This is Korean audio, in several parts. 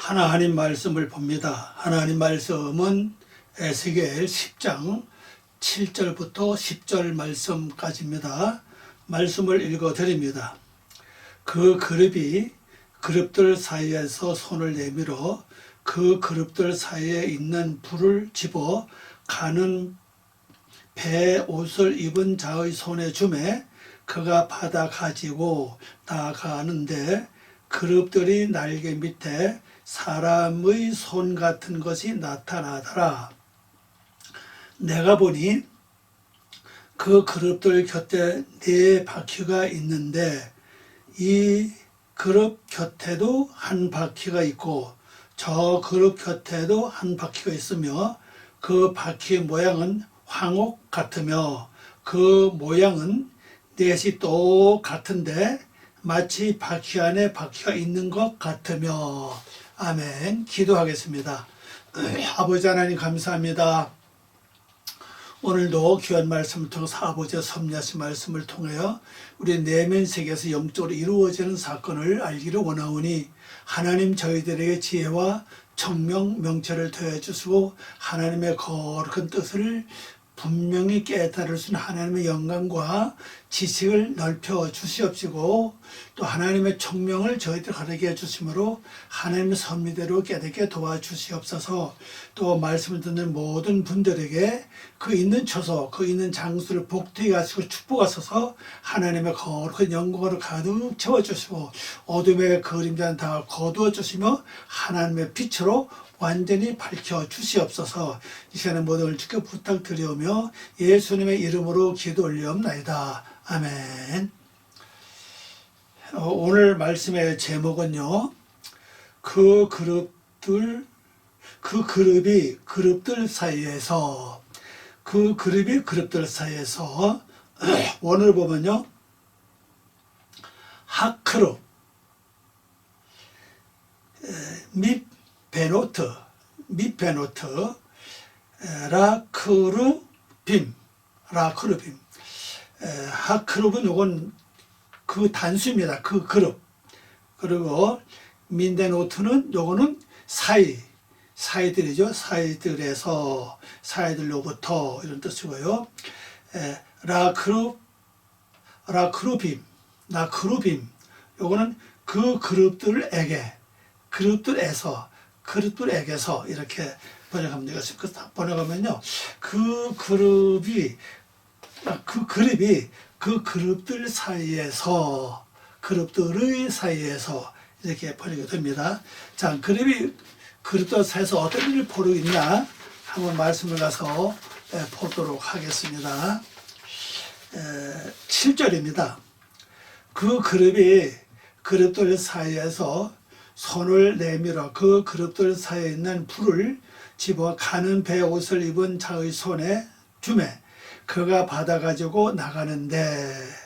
하나님 말씀을 봅니다. 하나님 말씀은 에스겔 10장 7절부터 10절 말씀까지입니다. 말씀을 읽어 드립니다. 그 그룹이 그룹들 사이에서 손을 내밀어 그 그룹들 사이에 있는 불을 집어 가는 배 옷을 입은 자의 손에 주매 그가 받아 가지고 나가는데 그룹들이 날개 밑에 사람의 손 같은 것이 나타나더라. 내가 보니 그 그룹들 곁에 네 바퀴가 있는데 이 그룹 곁에도 한 바퀴가 있고 저 그룹 곁에도 한 바퀴가 있으며 그 바퀴 모양은 황옥 같으며 그 모양은 넷이 똑같은데 마치 바퀴 안에 바퀴가 있는 것 같으며. 아멘. 기도하겠습니다. 아버지 하나님 감사합니다. 오늘도 귀한 말씀을 통해서 아버지의 섭리하신 말씀을 통하여 우리 내면 세계에서 영적으로 이루어지는 사건을 알기를 원하오니 하나님 저희들에게 지혜와 청명 명철을 더해 주시고 하나님의 거룩한 뜻을 분명히 깨달을 수 있는 하나님의 영광과 지식을 넓혀 주시옵시고 또 하나님의 총명을 저희들 가르쳐 주심으로 하나님의 섭리대로 깨닫게 도와주시옵소서. 또 말씀을 듣는 모든 분들에게 그 있는 처소 그 있는 장소를 복되게 하시고 축복하소서. 하나님의 거룩한 영광으로 가득 채워주시고 어둠의 그림자는 다 거두어 주시며 하나님의 빛으로 완전히 밝혀 주시옵소서. 이 시간에 모든 걸 주께 부탁드리오며 예수님의 이름으로 기도 올리옵나이다. 아멘. 오늘 말씀의 제목은요, 그 그룹이 그룹들 사이에서 원을 보면요, 하크룹 및 베노트, 라크루빔. 하크룹은 요건 그 단수입니다. 그 그룹. 그리고 민데노트는 요거는 사이들이죠. 사이들로부터 이런 뜻이고요. 라크루빔. 요거는 그 그룹들에게서 이렇게 번역하면 되겠습니다. 번역하면요, 그 그룹이 그 그룹들의 사이에서 이렇게 번역이 됩니다. 자, 그룹들 사이에서 어떤 일을 벌이고 있나 한번 말씀을 가서 보도록 하겠습니다. 7절입니다. 그 그룹들 사이에서 손을 내밀어 그 그룹들 사이에 있는 불을 집어 가는 배 옷을 입은 자의 손에 주매 그가 받아가지고 나가는데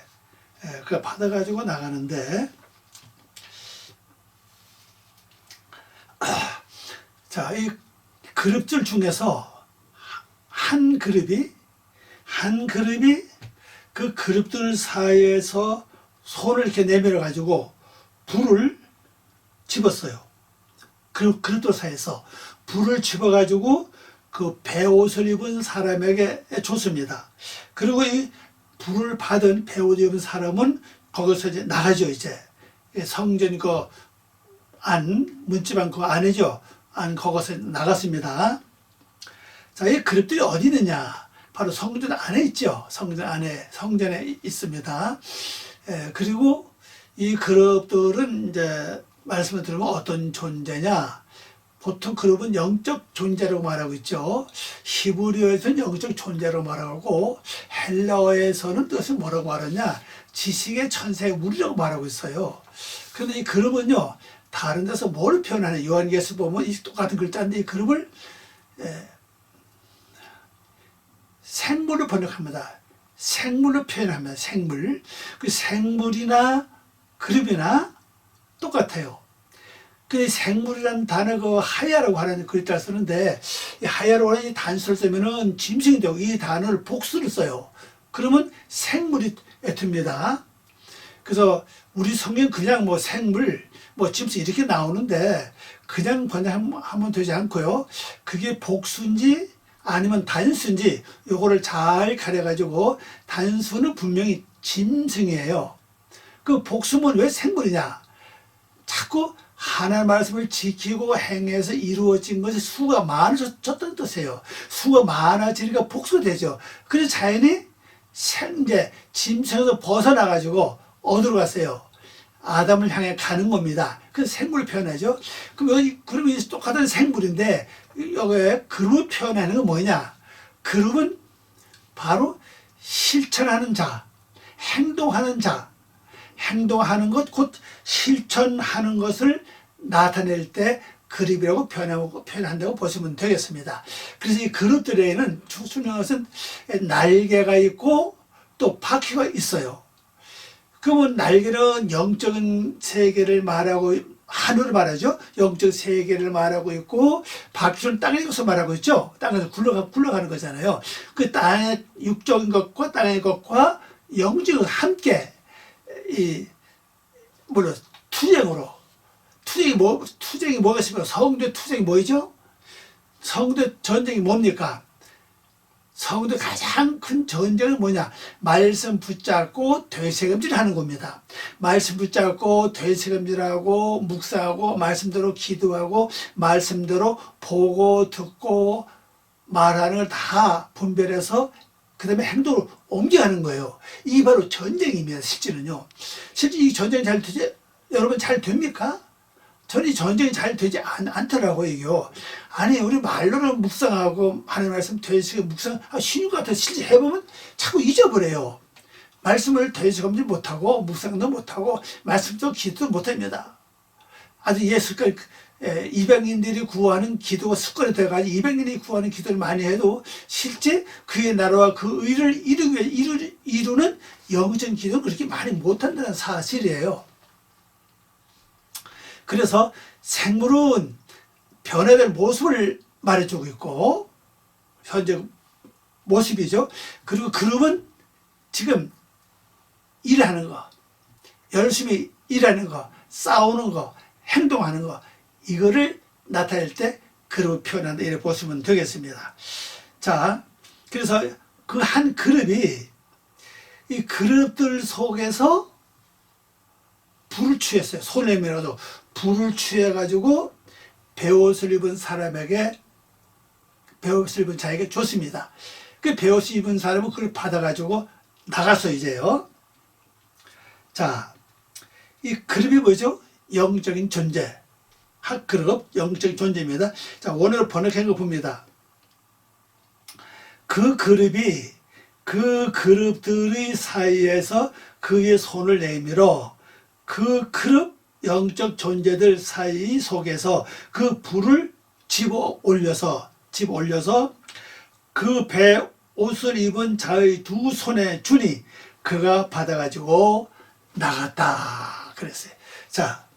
자, 이 그룹들 중에서 한 그룹이 그 그룹들 사이에서 손을 이렇게 내밀어 가지고 불을 집었어요. 그룹들 사이에서 불을 집어가지고 그 배옷을 입은 사람에게 줬습니다. 그리고 이 불을 받은 배옷을 입은 사람은 거기서 이제 나가죠. 이제 성전 그 안, 문지방 그 안이죠. 안 거기서 나갔습니다. 자, 이 그룹들이 어디 있느냐? 바로 성전 안에 있죠. 성전에 있습니다. 그리고 이 그룹들은 이제 말씀을 들으면 어떤 존재냐? 보통 그룹은 영적 존재라고 말하고 있죠. 히브리어에서는 영적 존재라고 말하고 헬라어에서는 뜻을 뭐라고 말하냐? 지식의 천사의 무리라고 말하고 있어요. 그런데 이 그룹은요, 다른 데서 뭘 표현하냐? 요한계시록 보면 이 똑같은 글자인데 이 그룹을 생물로 번역합니다. 생물로 표현합니다. 생물. 그 생물이나 그룹이나 똑같아요. 그 생물이라는 단어 그 하야라고 하는 글자를 쓰는데 이 하야라고 하는 이 단수를 쓰면은 짐승이 되고 이 단어를 복수를 써요. 그러면 생물이 됩니다. 그래서 우리 성경 그냥 뭐 생물, 뭐 짐승 이렇게 나오는데 그냥 번역하면 되지 않고요. 그게 복수인지 아니면 단수인지 요거를 잘 가려가지고 단수는 분명히 짐승이에요. 그 복수면 왜 생물이냐? 자꾸 하나님의 말씀을 지키고 행해서 이루어진 것이 수가 많아졌다는 뜻이에요. 수가 많아지니까 복수가 되죠. 그래서 자연이 생제, 짐승에서 벗어나가지고 어디로 갔어요? 아담을 향해 가는 겁니다. 그래서 생물을 표현하죠. 그럼 이 똑같은 생물인데 여기에 그룹을 표현하는 건 뭐냐? 그룹은 바로 실천하는 자, 행동하는 자, 행동하는 것, 곧 실천하는 것을 나타낼 때 그룹이라고 표현한다고 보시면 되겠습니다. 그래서 이 그룹들에는 중요한 것은 날개가 있고 또 바퀴가 있어요. 그러면 날개는 영적인 세계를 말하고, 하늘을 말하죠. 영적 세계를 말하고 있고, 바퀴는 땅에 것을 말하고 있죠. 땅에서 굴러가는 거잖아요. 그 땅의 육적인 것과 땅의 것과 영적인 함께, 물론, 투쟁이 뭐가 있습니까? 성도 투쟁이 뭐죠? 성도 전쟁이 뭡니까? 성도 가장 큰 전쟁은 뭐냐? 말씀 붙잡고 되새김질 하는 겁니다. 말씀 붙잡고 되새김질하고 묵상하고 말씀대로 기도하고 말씀대로 보고 듣고 말하는 걸 다 분별해서 그 다음에 행동으로 옮겨가는 거예요. 이게 바로 전쟁입니다. 실제는요. 실제 이 전쟁이 잘 되지, 여러분 잘 됩니까? 저는 이 전쟁이 잘 되지 않더라고요, 이게요. 아니, 우리 말로는 묵상하고, 하나님 말씀 되새기고 묵상, 쉬운 것 같아요. 실제 해보면 자꾸 잊어버려요. 말씀을 되새김질 못하고, 묵상도 못하고, 말씀도 기도도 못합니다. 아주 예습과 이방인들이 구하는 기도가 습관이 돼가지고 이방인이 구하는 기도를 많이 해도 실제 그의 나라와 그 의를 이루는 영적인 기도는 그렇게 많이 못한다는 사실이에요. 그래서 생물은 변화될 모습을 말해주고 있고 현재 모습이죠. 그리고 그룹은 지금 일하는 거, 열심히 일하는 거, 싸우는 거, 행동하는 거, 이거를 나타낼 때 그룹을 표현한다 이렇게 보시면 되겠습니다. 자, 그래서 그 한 그룹이 이 그룹들 속에서 불을 취했어요. 손에 밀어도 불을 취해가지고 베옷을 입은 사람에게, 베옷을 입은 자에게 줬습니다. 그 베옷을 입은 사람은 그걸 받아가지고 나갔어, 이제요. 자, 이 그룹이 뭐죠? 영적인 존재. 학 그룹, 영적인 존재입니다. 자, 원어로 번역한 거 봅니다. 그 그룹이 그 그룹들의 사이에서 그의 손을 내밀어 그 그룹 영적 존재들 사이 속에서 그 불을 집어 올려서 그 배 옷을 입은 자의 두 손에 주니 그가 받아가지고 나갔다 그랬어요. 자,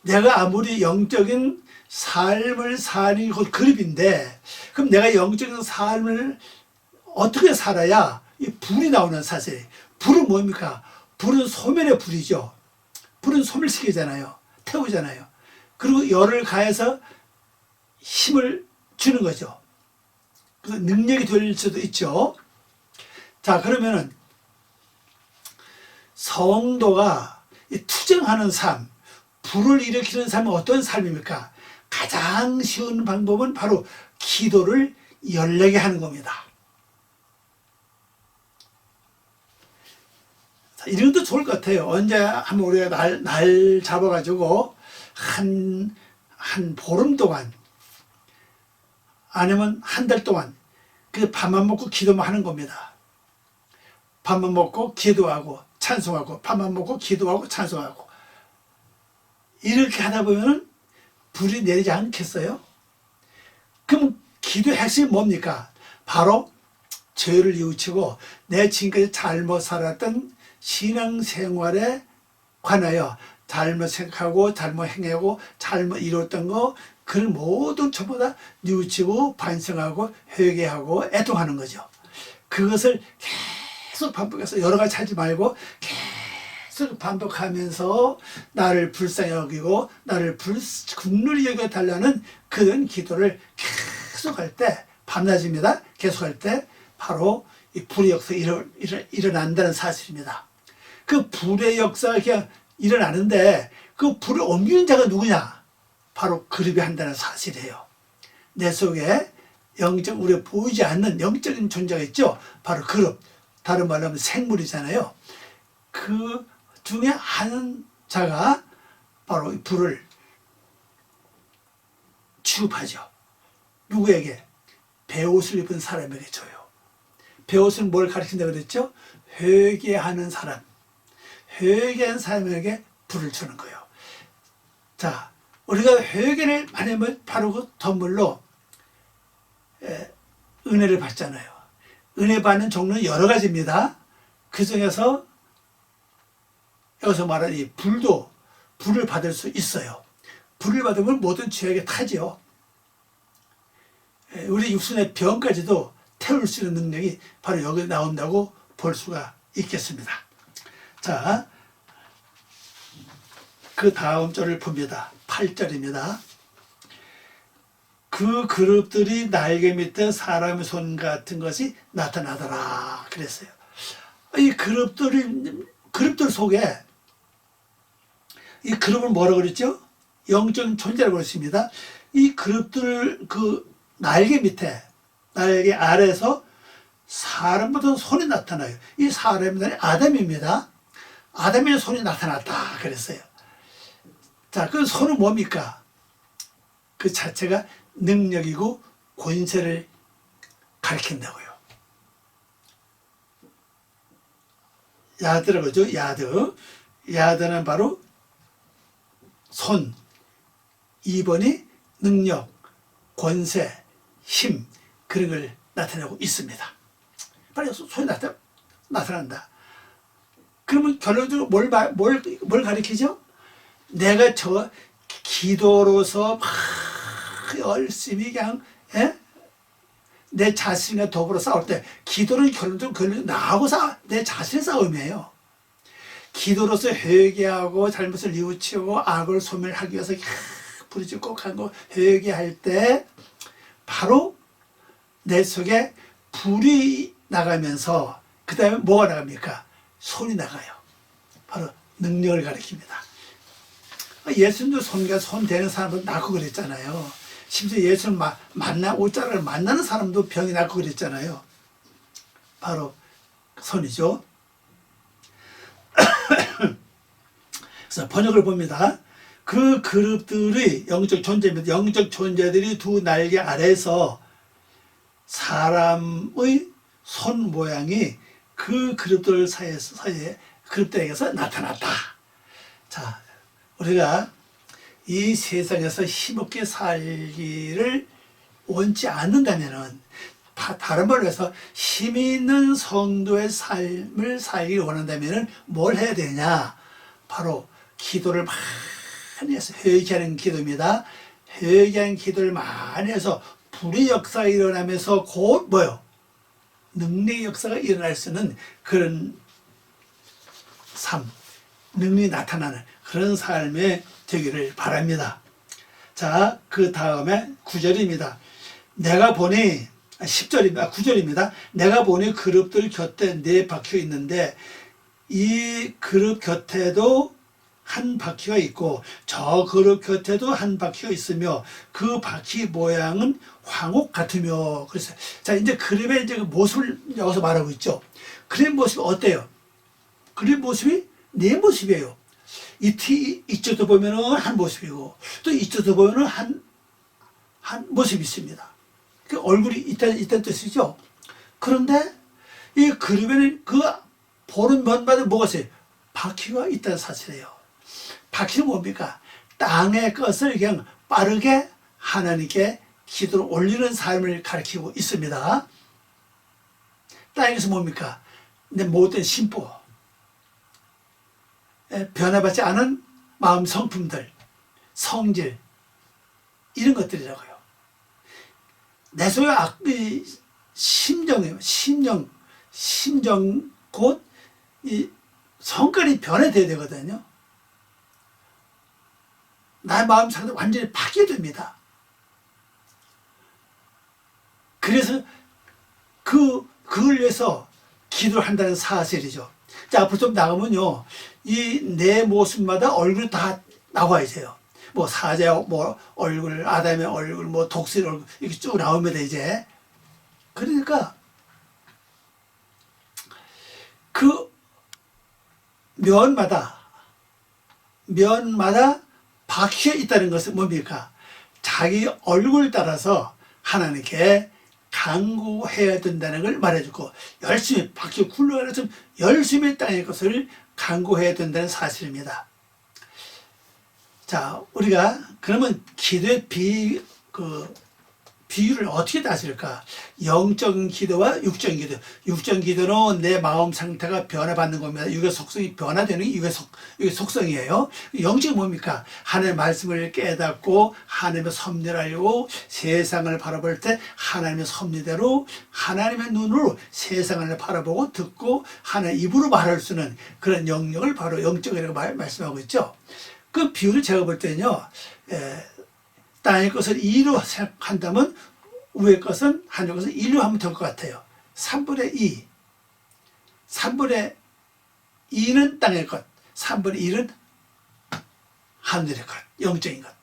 내가 아무리 영적인 삶을 사는 그 그룹인데 그럼 내가 영적인 삶을 어떻게 살아야 이 불이 나오는 사실. 불은 뭡니까? 불은 소멸의 불이죠. 불은 소멸시키잖아요. 태우잖아요. 그리고 열을 가해서 힘을 주는 거죠. 그래서 능력이 될 수도 있죠. 자, 그러면은 성도가 투쟁하는 삶, 불을 일으키는 삶은 어떤 삶입니까? 가장 쉬운 방법은 바로 기도를 열내게 하는 겁니다. 이런 것도 좋을 것 같아요. 언제 한번 우리가 날 잡아가지고 한 보름 동안 아니면 한 달 동안 그 밥만 먹고 기도만 하는 겁니다. 밥만 먹고 기도하고 찬송하고 밥만 먹고 기도하고 찬송하고 이렇게 하다 보면 불이 내리지 않겠어요? 그럼 기도의 핵심이 뭡니까? 바로 죄를 뉘우치고 내 지금까지 잘못 살았던 신앙생활에 관하여 잘못 생각하고 잘못 행하고 잘못 이뤘던 거 그걸 모두 전부 다 뉘우치고 반성하고 회개하고 애통하는 거죠. 그것을 계속 반복해서 여러 가지 하지 말고 계속 반복하면서 나를 불쌍히 여기고 나를 국률이 여겨달라는 그런 기도를 계속 할 때, 밤낮입니다. 계속 할 때 바로 이 불의 역사가 일어난다는 사실입니다. 그 불의 역사가 그냥 일어나는데 그 불을 옮기는 자가 누구냐? 바로 그룹이 한다는 사실이에요. 내 속에 영적, 우리가 보이지 않는 영적인 존재가 있죠. 바로 그룹. 다른 말로 하면 생물이잖아요. 그 중에 한 자가 바로 이 불을 취급하죠. 누구에게? 베옷을 입은 사람에게 줘요. 베옷은 뭘 가리킨다고 그랬죠? 회개하는 사람. 회개한 사람에게 불을 주는 거예요. 자, 우리가 회개를 많이 하면 바로 그 덤불로 은혜를 받잖아요. 은혜 받는 종류는 여러 가지입니다. 그 중에서 여기서 말하는 이 불도 불을 받을 수 있어요. 불을 받으면 모든 죄악이 타지요. 우리 육신의 병까지도 태울 수 있는 능력이 바로 여기 나온다고 볼 수가 있겠습니다. 자, 그 다음 절을 봅니다. 8절입니다. 그 그룹들이 날개 밑에 사람의 손 같은 것이 나타나더라 그랬어요. 이 그룹들 속에 이 그룹을 뭐라고 그랬죠? 영적인 존재라고 그랬습니다. 이 그룹들 그 날개 밑에, 날개 아래에서 사람보다 손이 나타나요. 이 사람이 아담입니다. 아담의 손이 나타났다 그랬어요. 자, 그 손은 뭡니까? 그 자체가 능력이고 권세를 가리킨다고요. 야드라고 하죠. 야드. 야드는 바로 손. 2번이 능력, 권세, 힘, 그런 걸 나타내고 있습니다. 바로 손이 나타난다. 그러면 결론적으로 뭘 가리키죠? 내가 저 기도로서 막 열심히 그냥 내 자신과 더불어 싸울 때, 기도는 결론적으로 나하고 내 자신의 싸움이에요. 기도로서 회개하고 잘못을 뉘우치고 악을 소멸하기 위해서 부르짖고 간고 회개할 때 바로 내 속에 불이 나가면서 그 다음에 뭐가 나갑니까? 손이 나가요. 바로 능력을 가리킵니다. 예수님도 손 대는 사람도 낫고 그랬잖아요. 심지어 예수를 옷자락을 만나는 사람도 병이 낫고 그랬잖아요. 바로 손이죠. 그래서 번역을 봅니다. 그 그룹들의 영적 존재입니다. 영적 존재들이 두 날개 아래에서 사람의 손 모양이 그 그룹들 사이에 그룹들에게서 나타났다. 자, 우리가 이 세상에서 힘없게 살기를 원치 않는다면은, 다른 말로 해서 힘 있는 성도의 삶을 살기를 원한다면은 뭘 해야 되냐? 바로 기도를 많이 해서 회개하는 기도입니다. 회개하는 기도를 많이 해서 불의 역사가 일어나면서 곧 뭐요? 능력의 역사가 일어날 수 있는 그런 삶, 능력이 나타나는 그런 삶에 되기를 바랍니다. 자, 그 다음에 9절입니다. 내가 보니 10절입니다. 9절입니다. 내가 보니 그룹들 곁에 네 바퀴가 있는데 이 그룹 곁에도 한 바퀴가 있고 저 그룹 곁에도 한 바퀴가 있으며 그 바퀴 모양은 황옥 같으며 그랬어요. 자, 이제 그룹의 이제 모습을 여기서 말하고 있죠. 그룹의 모습이 어때요? 그룹의 모습이 네 모습이에요. 이쪽도 보면은 한 모습이고 또 이쪽도 보면은 한 모습이 있습니다. 그 얼굴이 있다는 뜻이죠. 그런데 이 그룹에는 그 보는 면마다 뭐가 있어요? 바퀴가 있다는 사실이에요. 바퀴는 뭡니까? 땅의 것을 그냥 빠르게 하나님께 기도를 올리는 삶을 가리키고 있습니다. 땅에서 뭡니까? 내 모든 심보, 변화받지 않은 마음 성품들, 성질, 이런 것들이라고요. 내 속의 심정이에요. 심정 곧 이 성깔이 변화돼야 되거든요. 나의 마음 상태가 완전히 바뀌게 됩니다. 그래서 그걸 위해서 기도를 한다는 사실이죠. 자, 앞으로 좀 나가면요, 이 내 모습마다 얼굴이 다 나와야 돼요. 뭐 사자의 뭐 얼굴, 아담의 얼굴, 뭐 독수리 얼굴 이렇게 쭉 나옵니다. 이제 그러니까 그 면마다 박혀 있다는 것은 뭡니까? 자기 얼굴 따라서 하나님께 간구해야 된다는 걸 말해주고, 열심히 박혀 굴러가서 열심히 땅의 것을 간구해야 된다는 사실입니다. 자, 우리가 그러면 기도의 비유를 어떻게 따질까? 영적인 기도와 육적인 기도. 육적인 기도는 내 마음 상태가 변화받는 겁니다. 육의 속성이 변화되는 게 육의 속성이에요. 영적인 뭡니까? 하나님의 말씀을 깨닫고 하나님의 섭리를 알고 세상을 바라볼 때 하나님의 섭리대로 하나님의 눈으로 세상을 바라보고 듣고 하나님의 입으로 말할 수 있는 그런 영역을 바로 영적이라고 말씀하고 있죠. 그 비유를 제가 볼 때는요, 땅의 것을 2로 생각한다면 위의 것은 하늘의 것을 1로 하면 될 것 같아요. 3분의 2. 3분의 2는 땅의 것, 3분의 1은 하늘의 것, 영적인 것.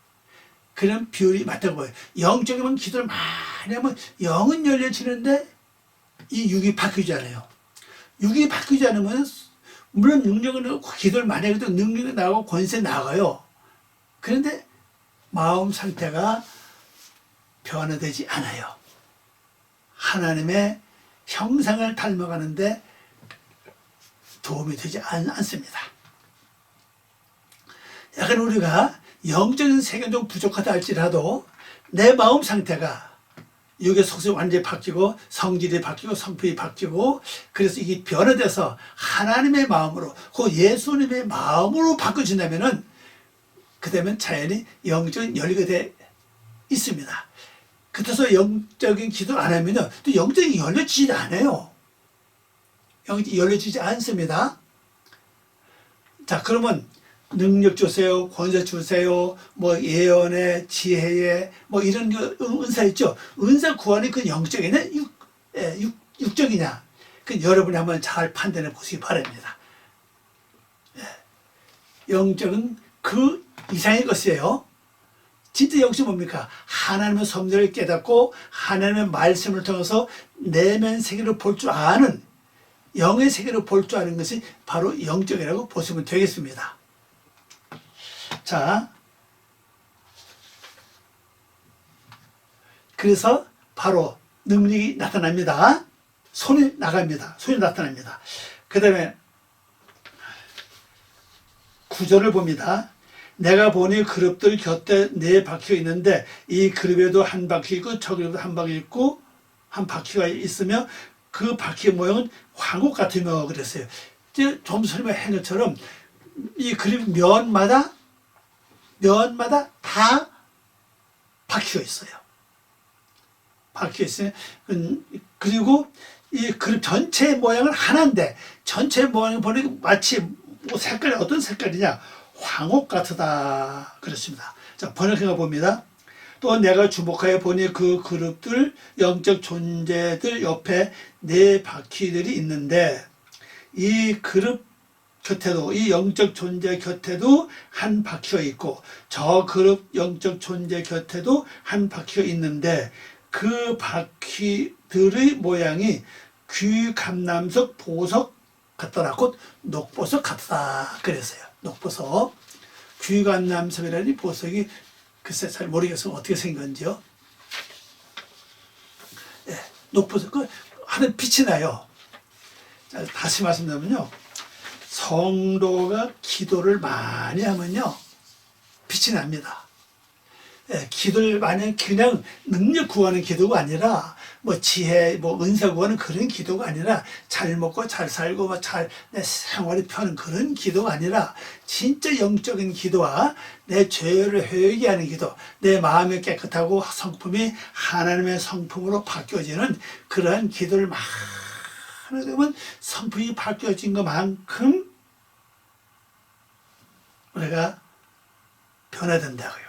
그런 비율이 맞다고 보여요. 영적이면 기도를 많이 하면 영은 열려지는데 이 육이 바뀌잖아요. 육이 바뀌지 않으면 물론 능력은 기도를 많이 해도 능력이 나가고 권세 나가요. 그런데 마음 상태가 변화되지 않아요. 하나님의 형상을 닮아가는데 도움이 되지 않습니다. 약간 우리가 영적인 세계는 좀 부족하다 할지라도 내 마음 상태가 육의 속성이 완전히 바뀌고 성질이 바뀌고 성품이 바뀌고 그래서 이게 변화돼서 하나님의 마음으로 그 예수님의 마음으로 바꿔진다면은 그다음에 자연히 영적인 열리게 돼 있습니다. 그래서 영적인 기도 안 하면요 또 영적인 열려지지 않아요. 영적인 열려지지 않습니다. 자, 그러면 능력 주세요, 권세 주세요, 뭐 예언의 지혜의 뭐 이런 은사 있죠. 은사 구하는 그 영적이냐 육적이냐 그 여러분이 한번 잘 판단해 보시기 바랍니다. 영적은 그 이상의 것이에요. 진짜 영적이 뭡니까? 하나님의 섭리를 깨닫고 하나님의 말씀을 통해서 내면 세계를 볼 줄 아는 영의 세계를 볼 줄 아는 것이 바로 영적이라고 보시면 되겠습니다. 자, 그래서 바로 능력이 나타납니다. 손이 나갑니다. 손이 나타납니다. 그 다음에 9절을 봅니다. 내가 보니 그룹들 곁에 4 바퀴가 있는데 이 그룹에도 한 바퀴 있고 저 그룹에도 한 바퀴 있고 한 바퀴가 있으며 그 바퀴의 모양은 황옥 같으며 그랬어요. 좀 설명한 것처럼 이 그룹 면마다 다 바퀴가 있어요. 바퀴가 있어요. 그리고 이 그룹 전체의 모양은 하나인데 전체의 모양을 보니까 마치 뭐 색깔이 어떤 색깔이냐 황옥 같으다 그렇습니다. 자, 번역해가 봅니다. 또 내가 주목하여 보니 그 그룹들 영적 존재들 옆에 4 바퀴들이 있는데 이 그룹 곁에도 이 영적 존재 곁에도 한 바퀴가 있고 저 그룹 영적 존재 곁에도 한 바퀴가 있는데 그 바퀴들의 모양이 귀감남석 보석 같더라. 곧 녹보석 같다 그랬어요. 녹보석. 귀감남석이라니 보석이 글쎄 잘 모르겠어요. 어떻게 생긴 건지요. 네, 녹보석 하는 빛이 나요. 자, 다시 말씀드리면요. 성도가 기도를 많이 하면요 빛이 납니다. 기도를 많이 하면 그냥 능력 구하는 기도가 아니라 뭐 지혜, 뭐 은사 구하는 그런 기도가 아니라 잘 먹고 잘 살고 뭐 잘 내 생활이 펴는 그런 기도가 아니라 진짜 영적인 기도와 내 죄를 회개하는 기도, 내 마음이 깨끗하고 성품이 하나님의 성품으로 바뀌어지는 그러한 기도를 하나 되면 성품이 바뀌어진 것만큼 우리가 변화된다고요.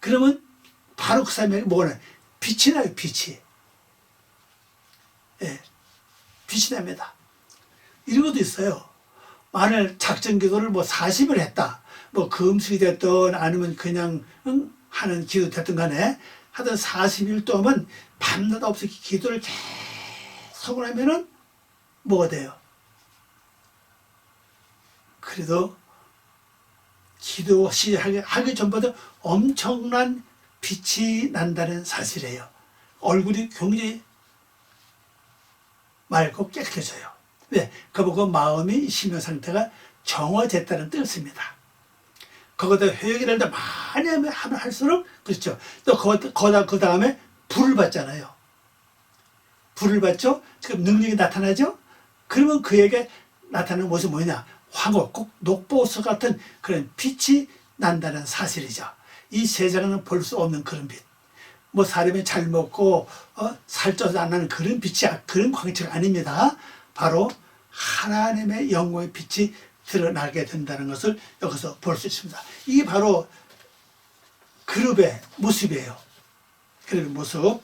그러면 바로 그 사람에게 뭐는 빛이 나요, 빛이. 예, 빛이 납니다. 이런 것도 있어요. 만일 작전 기도를 뭐 40을 했다. 뭐 금식이 됐든 아니면 그냥 하는 기도 됐든 간에 하여튼 40일 동안 밤낮 없이 기도를 계속 하면은 뭐가 돼요? 그래도 기도 시작하기 전부터 엄청난 빛이 난다는 사실이에요. 얼굴이 굉장히 맑고 깨끗해져요. 왜? 그보고 마음이 심령 상태가 정화됐다는 뜻입니다. 거기다 회개를 많이 하면 할수록 그렇죠. 또 그 다음에 불을 받잖아요. 불을 받죠. 지금 능력이 나타나죠. 그러면 그에게 나타나는 모습이 뭐냐? 황호, 꼭 녹보석 같은 그런 빛이 난다는 사실이죠. 이 세상에는 볼 수 없는 그런 빛. 뭐 사람이 잘 먹고 살쪄서 안 나는 그런 빛이 그런 광채가 아닙니다. 바로 하나님의 영광의 빛이 드러나게 된다는 것을 여기서 볼 수 있습니다. 이게 바로 그룹의 모습이에요. 그룹의 모습.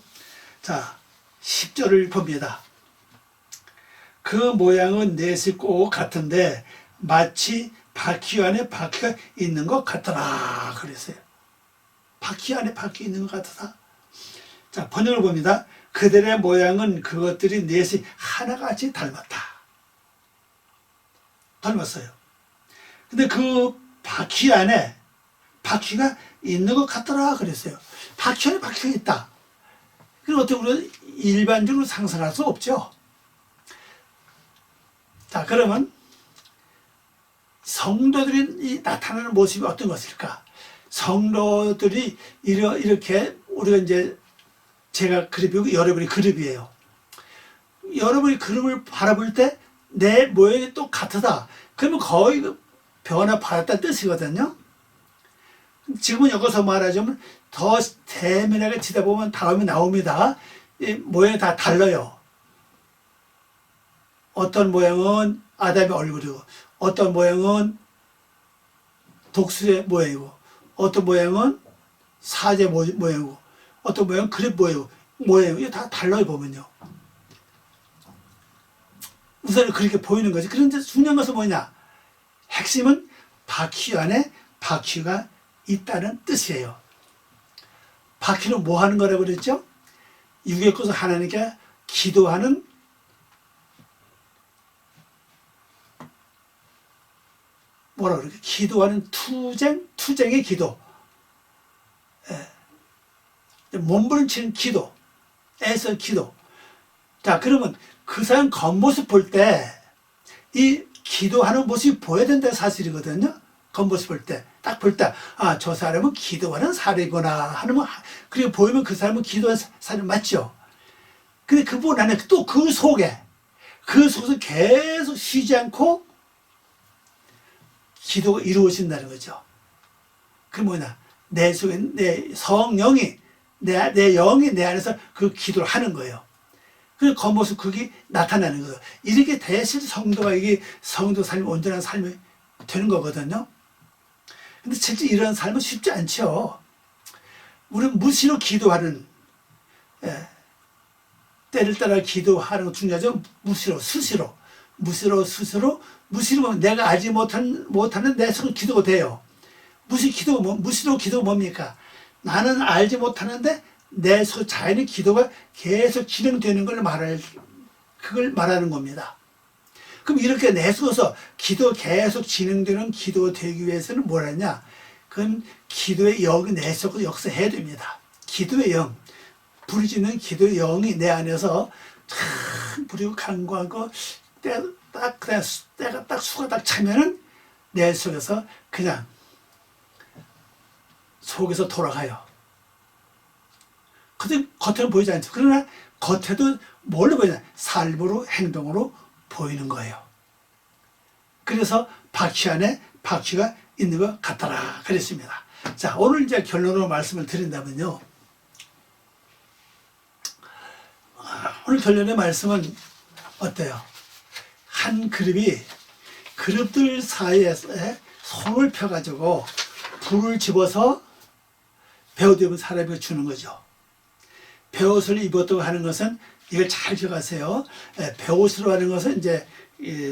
자, 10절을 봅니다. 그 모양은 넷이 꼭 같은데 마치 바퀴 안에 바퀴가 있는 것 같더라 그랬어요. 바퀴 안에 바퀴 있는 것 같더라. 자, 번역을 봅니다. 그들의 모양은 그것들이 넷이 하나같이 닮았다. 닮았어요. 근데 그 바퀴 안에 바퀴가 있는 것 같더라 그랬어요. 바퀴 안에 바퀴가 있다. 그럼 어떻게 우리가 일반적으로 상상할 수 없죠. 자, 그러면 성도들이 나타나는 모습이 어떤 것일까? 성도들이 이렇게 우리가 이제 제가 그룹이고 여러분이 그룹이에요. 여러분이 그룹을 바라볼 때 내 모양이 또 같다. 그러면 거의 변화 받았다는 뜻이거든요. 지금은 여기서 말하자면 더 대면하게 치다 보면 다음이 나옵니다. 이 모양이 다 달라요. 어떤 모양은 아담의 얼굴이고, 어떤 모양은 독수리의 모양이고, 어떤 모양은 사제 모양이고, 어떤 모양은 그릇 모양이고, 이게 다 달라요, 보면요. 우선 그렇게 보이는 거지. 그런데 중요한 것은 뭐냐? 핵심은 바퀴 안에 바퀴가 있다는 뜻이에요. 바퀴는 뭐 하는 거라고 그랬죠? 육의 것을 하나님께 기도하는 뭐라 그럴까? 기도하는 투쟁의 기도. 몸부림치는 기도. 애써 기도. 자, 그러면 그 사람 겉모습 볼 때 이 기도하는 모습이 보여야 된다는 사실이거든요. 겉모습 볼 때. 딱 볼 때, 아, 저 사람은 기도하는 사람이구나 하는 거, 그리고 보이면 그 사람은 기도하는 사람 맞죠? 근데 그분 안에 또 그 속에서 계속 쉬지 않고 기도가 이루어진다는 거죠. 그 뭐냐? 내 속에 내 성령이, 내 영이 내 안에서 그 기도를 하는 거예요. 그 겉모습 그게 나타나는 거예요. 이렇게 대신 성도가 이게 성도 삶이 온전한 삶이 되는 거거든요. 근데 실제 이런 삶은 쉽지 않죠. 우리는 무시로 기도하는, 때를 따라 기도하는 거 중요하죠. 수시로 내가 알지 못하는 내 속은 기도가 돼요. 무시로 기도가 뭡니까? 나는 알지 못하는데 내 속 자연의 기도가 계속 진행되는 걸 그걸 말하는 겁니다. 그럼 이렇게 내 속에서 기도 계속 진행되는 기도 되기 위해서는 뭘 하냐? 그건 기도의 영이 내 속에서 역사해야 됩니다. 기도의 영, 부르짖는 기도의 영이 내 안에서 참 부리고 간구하고 때가 딱 수가 딱 차면은 내 속에서 그냥 속에서 돌아가요. 근데 겉에는 보이지 않죠. 그러나 겉에도 뭘로 보이냐? 삶으로, 행동으로 보이는 거예요. 그래서 바퀴 안에 바퀴가 있는 것 같더라 그랬습니다. 자, 오늘 이제 결론으로 말씀을 드린다면요. 오늘 결론의 말씀은 어때요? 한 그룹이 그룹들 사이에 손을 펴가지고 불을 집어서 베옷 입은 사람에게 주는 거죠. 베옷을 입었다고 하는 것은 이걸 잘 기억하세요. 베옷으로 하는 것은 이제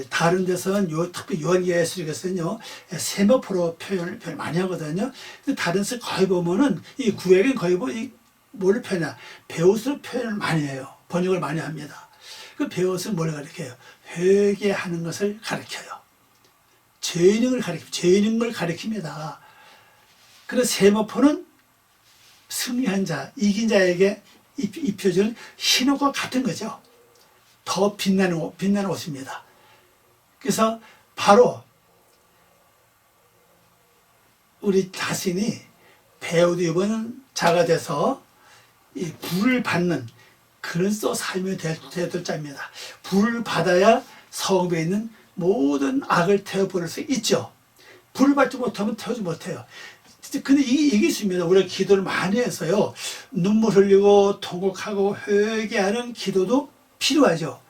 다른 데서는 특히 요한예술에서는요 세마포로 표현을 많이 하거든요. 근데 다른 데서 거의 보면은 이 구약은 거의 뭘 표현해? 베옷으로 표현을 많이 해요. 번역을 많이 합니다. 그 베옷은 뭘 가리켜요? 회개하는 것을 가리켜요. 죄 있는 걸 가리킵니다. 그래서 세마포는 승리한 자, 이긴 자에게 입혀주는 신호가 같은 거죠. 더 빛나는 옷입니다. 그래서 바로 우리 자신이 베옷 입은 자가 돼서 이 불을 받는 그런 또 삶이 되어들 자입니다. 불을 받아야 성읍에 있는 모든 악을 태워버릴 수 있죠. 불을 받지 못하면 태우지 못해요. 근데 이게 있습니다. 우리가 기도를 많이 해서요. 눈물 흘리고 통곡하고 회개하는 기도도 필요하죠.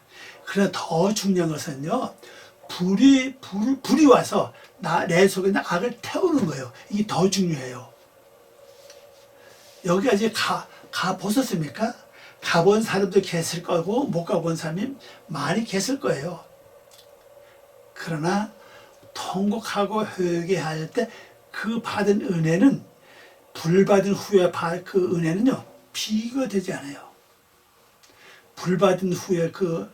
그러나 더 중요한 것은요. 불이 와서 내 속에 있는 악을 태우는 거예요. 이게 더 중요해요. 여기까지 가보셨습니까? 가본 사람도 계실 거고 못 가본 사람이 많이 계실 거예요. 그러나 통곡하고 회개할 때 그 받은 은혜는 불 받은 후에 그 은혜는요 비교가 되지 않아요. 불 받은 후에 그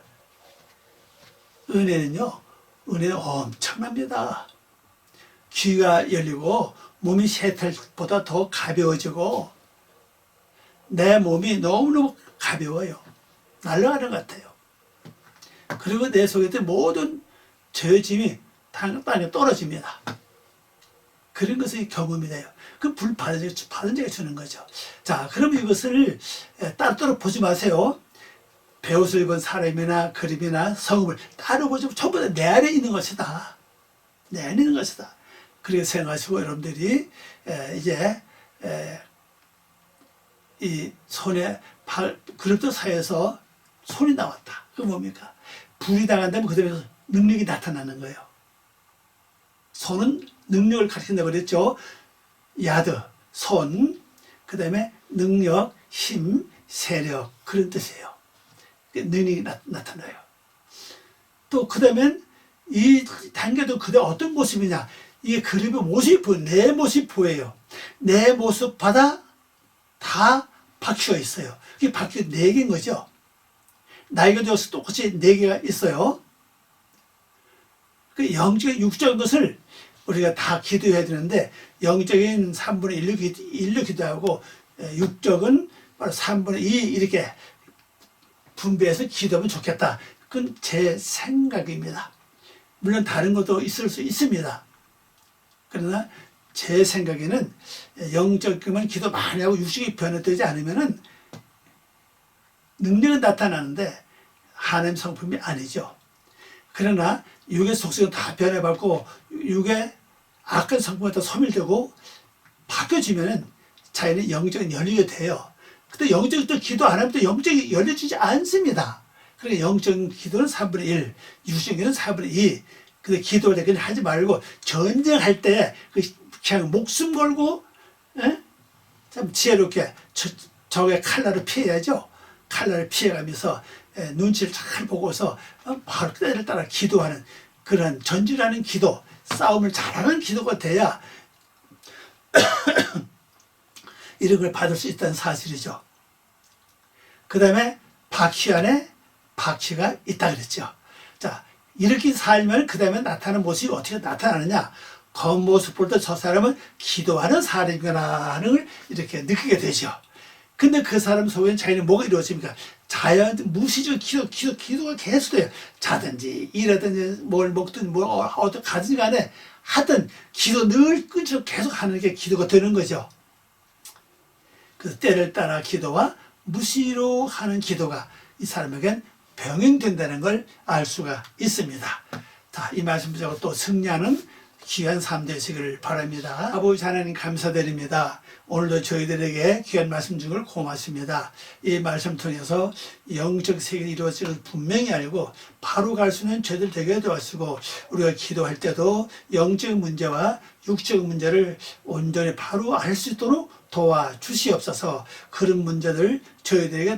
은혜는 엄청납니다. 귀가 열리고 몸이 새털보다 더 가벼워지고 내 몸이 너무너무 가벼워요. 날아가는 것 같아요. 그리고 내 속에 있던 모든 죄짐이 땅에 떨어집니다. 그런 것이 경험이 돼요. 그 불 받은 자가 주는 거죠. 자, 그럼 이것을 따로따로 보지 마세요. 베옷을 입은 사람이나 그림이나 성읍을 따로 보지 전부 다 내 안에 있는 것이다. 내 안에 있는 것이다. 그렇게 생각하시고 여러분들이 이제 이 손에 그릇도 사이에서 손이 나왔다. 그 뭡니까? 불이 나간다면 그 다음에 능력이 나타나는 거예요. 손은 능력을 가리킨다고 그랬죠. 야드, 손, 그 다음에 능력, 힘, 세력 그런 뜻이에요. 능력이 나타나요. 또 그 다음엔 이 단계도 그다음 어떤 모습이냐. 이게 그림의 모습이 보여요. 내 모습이 보여요. 내 모습마다 다 바퀴가 있어요. 그게 바퀴가 4개인 거죠. 나이가 되어서 똑같이 4개가 있어요. 그 영적, 육적인 것을 우리가 다 기도해야 되는데 영적인 3분의 1로 기도하고 육적은 바로 3분의 2 이렇게 분배해서 기도하면 좋겠다. 그건 제 생각입니다. 물론 다른 것도 있을 수 있습니다. 그러나 제 생각에는 영적이면 기도 많이 하고 육적이 변화되지 않으면은 능력은 나타나는데 하나님 성품이 아니죠. 그러나 육의 속성은 다 변해받고 육의 악한 성품이 다 소멸되고 바뀌어지면은 자기는 영적인 열리게 돼요. 근데 영적인 또 기도 안 하면 또 영적이 열려지지 않습니다. 그러니까 영적인 기도는 3분의 1, 육적인 기도는 4분의 2. 근데 기도를 그냥 하지 말고 전쟁할 때 그냥 목숨 걸고 참 지혜롭게 적의 칼날을 피해야죠. 칼날을 피해가면서 눈치를 잘 보고서 바로 때를 따라 기도하는 그런 전진하는 기도, 싸움을 잘하는 기도가 돼야 이런 걸 받을 수 있다는 사실이죠. 그 다음에 바퀴 안에 바퀴가 있다 그랬죠. 자, 이렇게 살면 그 다음에 나타나는 모습이 어떻게 나타나느냐. 겉모습 볼 때 저 사람은 기도하는 사람이구나 하는 걸 이렇게 느끼게 되죠. 근데 그 사람 속에는 자기는 뭐가 이루어집니까? 자연 무시적 기도가 계속돼요. 자든지 일하든지 뭘 먹든 뭘 어떤 가든지 간에 하든 기도 늘 끊임없이 계속 하는 게 기도가 되는 거죠. 그 때를 따라 기도와 무시로 하는 기도가 이 사람에겐 병행된다는 걸 알 수가 있습니다. 자, 이 말씀 보자고 또 승리하는 귀한 삶 되시길 바랍니다. 아버지 하나님 감사드립니다. 오늘도 저희들에게 귀한 말씀 준 걸 고맙습니다. 이 말씀 통해서 영적 세계가 이루어질 것을 분명히 알고 바로 갈 수 있는 저희들 되게 도와주시고, 우리가 기도할 때도 영적 문제와 육적 문제를 온전히 바로 알 수 있도록 도와주시옵소서. 그런 문제들 저희들에게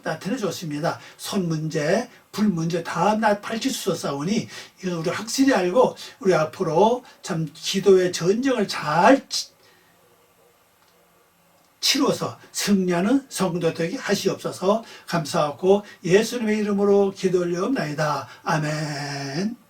나타내 줬습니다. 손 문제, 불 문제 다 밝힐 수 있사오니 이건 우리 확실히 알고 우리 앞으로 참 기도의 전쟁을 잘 치러서 승리하는 성도 되게 하시옵소서. 감사하고 예수님의 이름으로 기도 올려옵나이다. 아멘.